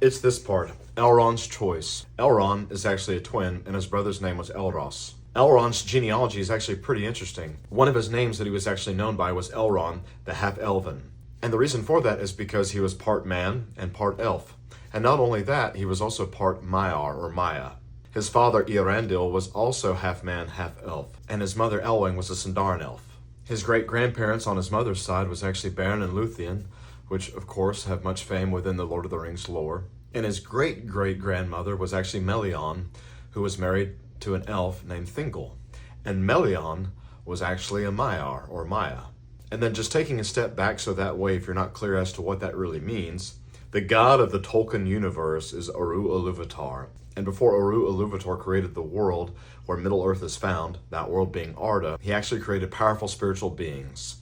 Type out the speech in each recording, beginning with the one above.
It's this part, Elrond's choice. Elrond is actually a twin, and his brother's name was Elros. Elrond's genealogy is actually pretty interesting. One of his names that he was actually known by was Elrond, the half-elven. And the reason for that is because he was part man and part elf. And not only that, he was also part Maiar or Maya. His father Eärendil was also half man, half elf, and his mother Elwing was a Sindarin elf. His great-grandparents on his mother's side was actually Beren and Luthien, which of course have much fame within the Lord of the Rings lore. And his great-great-grandmother was actually Melion, who was married to an elf named Thingol. And Melion was actually a Maiar or Maya. And then just taking a step back so that way if you're not clear as to what that really means, the god of the Tolkien universe is Eru Ilúvatar. And before Eru Ilúvatar created the world where Middle-earth is found, that world being Arda, he actually created powerful spiritual beings,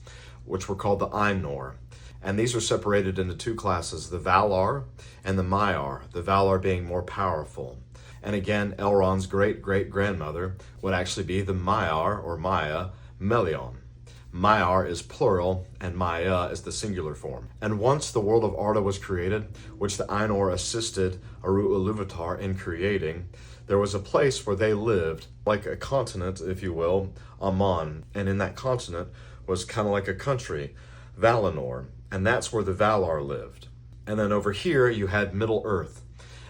which were called the Ainur. And these are separated into two classes, the Valar and the Maiar, the Valar being more powerful. And again, Elrond's great-great-grandmother would actually be the Maiar or Maya, Melion. Maiar is plural, and Maya is the singular form. And once the world of Arda was created, which the Ainur assisted Eru Ilúvatar in creating, there was a place where they lived, like a continent, if you will, Aman. And in that continent was kind of like a country, Valinor. And that's where the Valar lived. And then over here, you had Middle-earth.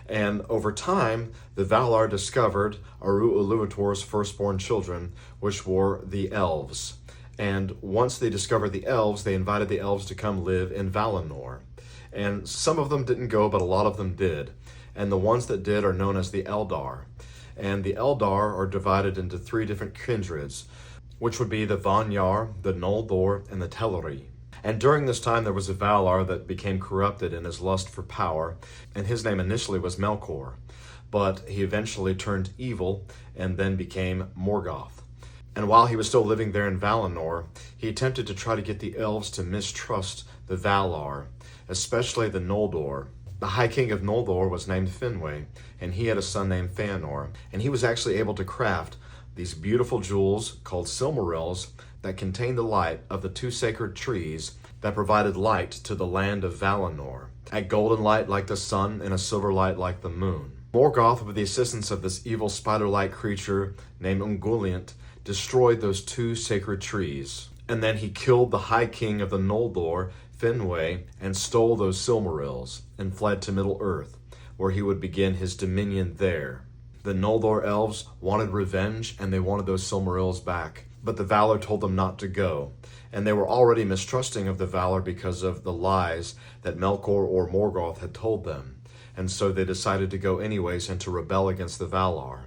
And over time, the Valar discovered Eru Ilúvatar's firstborn children, which were the elves. And once they discovered the elves, they invited the elves to come live in Valinor. And some of them didn't go, but a lot of them did. And the ones that did are known as the Eldar. And the Eldar are divided into three different kindreds, which would be the Vanyar, the Noldor, and the Teleri. And during this time, there was a Valar that became corrupted in his lust for power, and his name initially was Melkor. But he eventually turned evil and then became Morgoth. And while he was still living there in Valinor, he attempted to try to get the elves to mistrust the Valar, especially the Noldor. The High King of Noldor was named Finwë, and he had a son named Fëanor, and he was actually able to craft these beautiful jewels called Silmarils that contained the light of the two sacred trees that provided light to the land of Valinor, a golden light like the sun and a silver light like the moon. Morgoth, with the assistance of this evil spider-like creature named Ungoliant, destroyed those two sacred trees. And then he killed the High King of the Noldor, Finwë, and stole those Silmarils and fled to Middle-earth, where he would begin his dominion there. The Noldor elves wanted revenge, and they wanted those Silmarils back. But the Valar told them not to go. And they were already mistrusting of the Valar because of the lies that Melkor or Morgoth had told them. And so they decided to go anyways and to rebel against the Valar.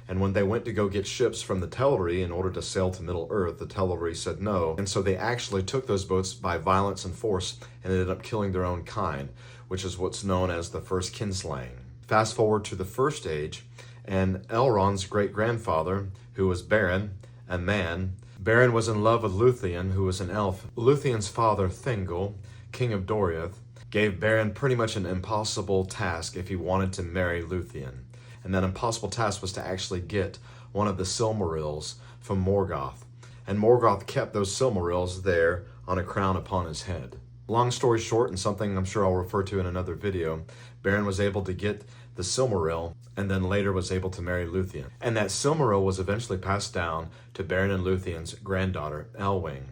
And when they went to go get ships from the Teleri in order to sail to Middle-earth, the Teleri said no. And so they actually took those boats by violence and force and ended up killing their own kind, which is what's known as the first kinslaying. Fast forward to the First Age, and Elrond's great-grandfather, who was Beren, a man. Beren was in love with Luthien, who was an elf. Luthien's father, Thingol, king of Doriath, gave Beren pretty much an impossible task if he wanted to marry Luthien. And that impossible task was to actually get one of the Silmarils from Morgoth. And Morgoth kept those Silmarils there on a crown upon his head. Long story short, and something I'm sure I'll refer to in another video, Beren was able to get the Silmaril, and then later was able to marry Luthien. And that Silmaril was eventually passed down to Beren and Luthien's granddaughter, Elwing.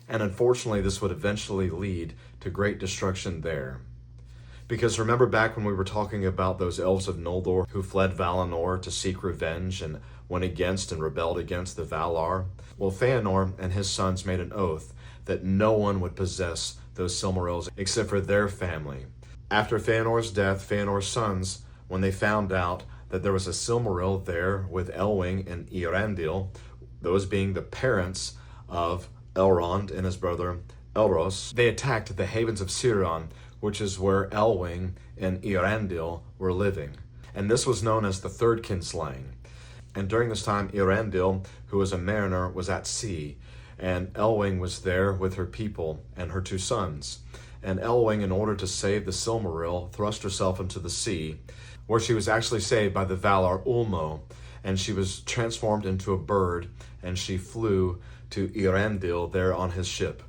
And unfortunately, this would eventually lead to great destruction there. Because remember back when we were talking about those elves of Noldor who fled Valinor to seek revenge and went against and rebelled against the Valar? Well, Fëanor and his sons made an oath that no one would possess those Silmarils except for their family. After Fëanor's death, Fëanor's sons, when they found out that there was a Silmaril there with Elwing and Eärendil, those being the parents of Elrond and his brother Elros, they attacked the havens of Ciaran, which is where Elwing and Eärendil were living. And this was known as the third kinslaying. And during this time, Eärendil, who was a mariner, was at sea, and Elwing was there with her people and her two sons. And Elwing, in order to save the Silmaril, thrust herself into the sea, where she was actually saved by the Valar Ulmo, and she was transformed into a bird, and she flew to Eärendil there on his ship.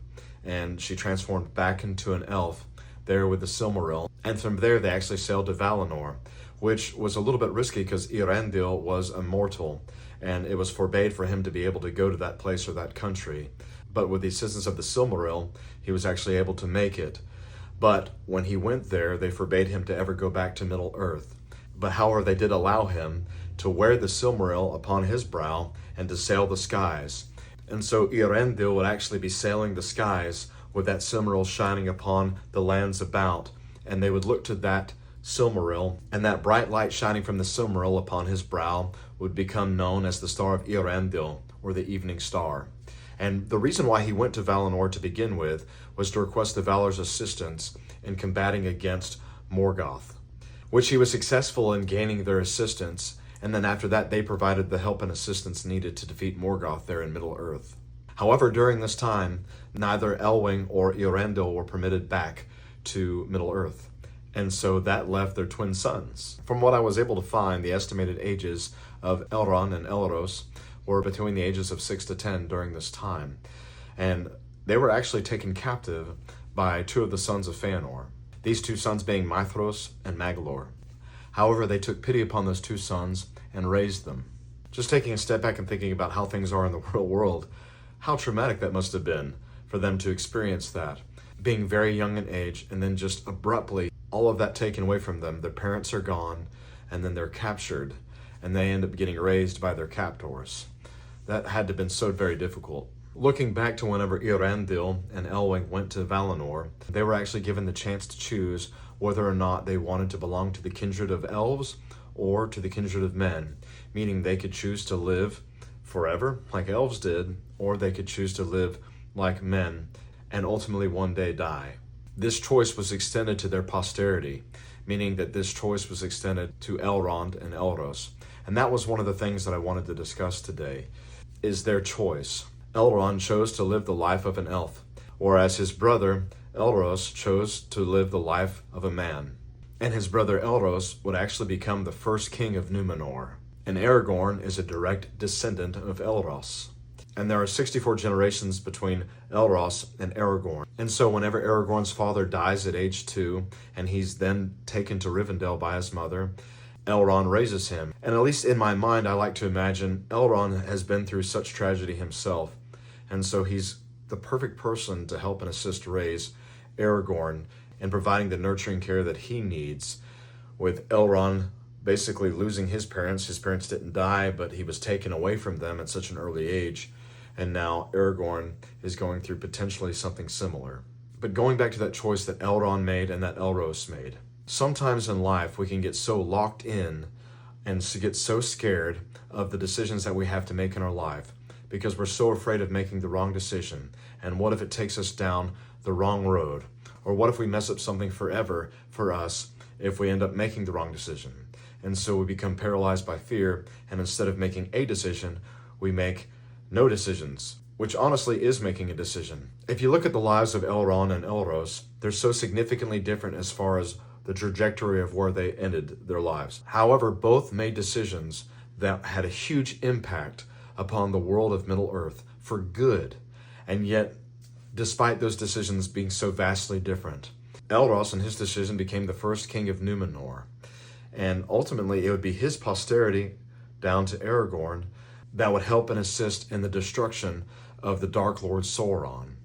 And she transformed back into an elf there with the Silmaril. And from there, they actually sailed to Valinor, which was a little bit risky because Eärendil was immortal, and it was forbade for him to be able to go to that place or that country. But with the assistance of the Silmaril, he was actually able to make it. But when he went there, they forbade him to ever go back to Middle-earth. But however, they did allow him to wear the Silmaril upon his brow and to sail the skies. And so Eärendil would actually be sailing the skies with that Silmaril shining upon the lands about. And they would look to that Silmaril, and that bright light shining from the Silmaril upon his brow would become known as the Star of Eärendil, or the Evening Star. And the reason why he went to Valinor to begin with was to request the Valar's assistance in combating against Morgoth, which he was successful in gaining their assistance, and then after that they provided the help and assistance needed to defeat Morgoth there in Middle-earth. However, during this time, neither Elwing or Eärendil were permitted back to Middle-earth, and so that left their twin sons. From what I was able to find, the estimated ages of Elrond and Elros were between the ages of 6 to 10 during this time, and they were actually taken captive by two of the sons of Feanor, these two sons being Maethros and Maglor. However, they took pity upon those two sons and raised them. Just taking a step back and thinking about how things are in the real world, how traumatic that must have been for them to experience that, being very young in age, and then just abruptly all of that taken away from them. Their parents are gone, and then they're captured, and they end up getting raised by their captors. That had to have been so very difficult. Looking back to whenever Eärendil and Elwing went to Valinor, they were actually given the chance to choose whether or not they wanted to belong to the kindred of elves or to the kindred of men, meaning they could choose to live forever, like elves did, or they could choose to live like men and ultimately one day die. This choice was extended to their posterity, meaning that this choice was extended to Elrond and Elros. And that was one of the things that I wanted to discuss today, is their choice. Elrond chose to live the life of an elf, whereas his brother Elros chose to live the life of a man. And his brother Elros would actually become the first king of Númenor. And Aragorn is a direct descendant of Elros. And there are 64 generations between Elros and Aragorn. And so whenever Aragorn's father dies at age 2, and he's then taken to Rivendell by his mother, Elrond raises him. And at least in my mind, I like to imagine Elrond has been through such tragedy himself. And so he's the perfect person to help and assist raise Aragorn in providing the nurturing care that he needs, with Elrond basically losing his parents. His parents didn't die, but he was taken away from them at such an early age. And now Aragorn is going through potentially something similar. But going back to that choice that Elrond made and that Elros made, sometimes in life we can get so locked in and get so scared of the decisions that we have to make in our life because we're so afraid of making the wrong decision. And what if it takes us down the wrong road? Or what if we mess up something forever for us if we end up making the wrong decision? And so we become paralyzed by fear, and instead of making a decision, we make no decisions, which honestly is making a decision. If you look at the lives of Elrond and Elros, they're so significantly different as far as the trajectory of where they ended their lives. However, both made decisions that had a huge impact upon the world of Middle-earth for good, and yet, despite those decisions being so vastly different, Elros and his decision became the first king of Númenor. And ultimately, it would be his posterity, down to Aragorn, that would help and assist in the destruction of the Dark Lord Sauron.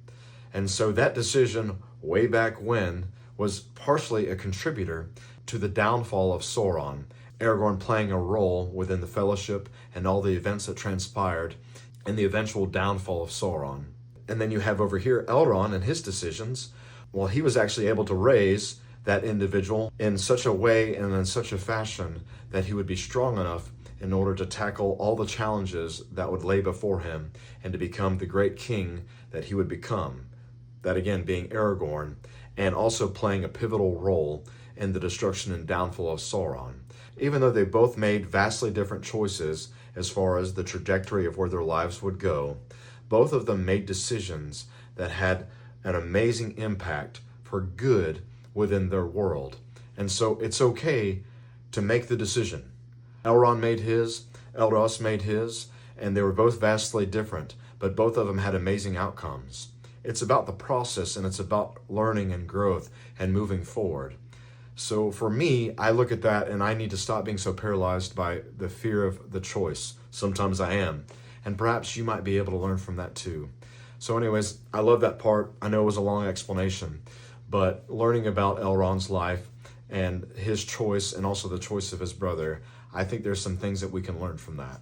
And so that decision, way back when, was partially a contributor to the downfall of Sauron, Aragorn playing a role within the Fellowship and all the events that transpired in the eventual downfall of Sauron. And then you have over here Elrond and his decisions. Well, he was actually able to raise that individual in such a way and in such a fashion that he would be strong enough in order to tackle all the challenges that would lay before him and to become the great king that he would become. That again being Aragorn, and also playing a pivotal role in the destruction and downfall of Sauron. Even though they both made vastly different choices as far as the trajectory of where their lives would go, both of them made decisions that had an amazing impact for good within their world. And so it's okay to make the decision. Elrond made his, Elros made his, and they were both vastly different, but both of them had amazing outcomes. It's about the process, and it's about learning and growth and moving forward. So for me, I look at that and I need to stop being so paralyzed by the fear of the choice. Sometimes I am. And perhaps you might be able to learn from that too. So anyways, I love that part. I know it was a long explanation, but learning about Elrond's life and his choice and also the choice of his brother, I think there's some things that we can learn from that.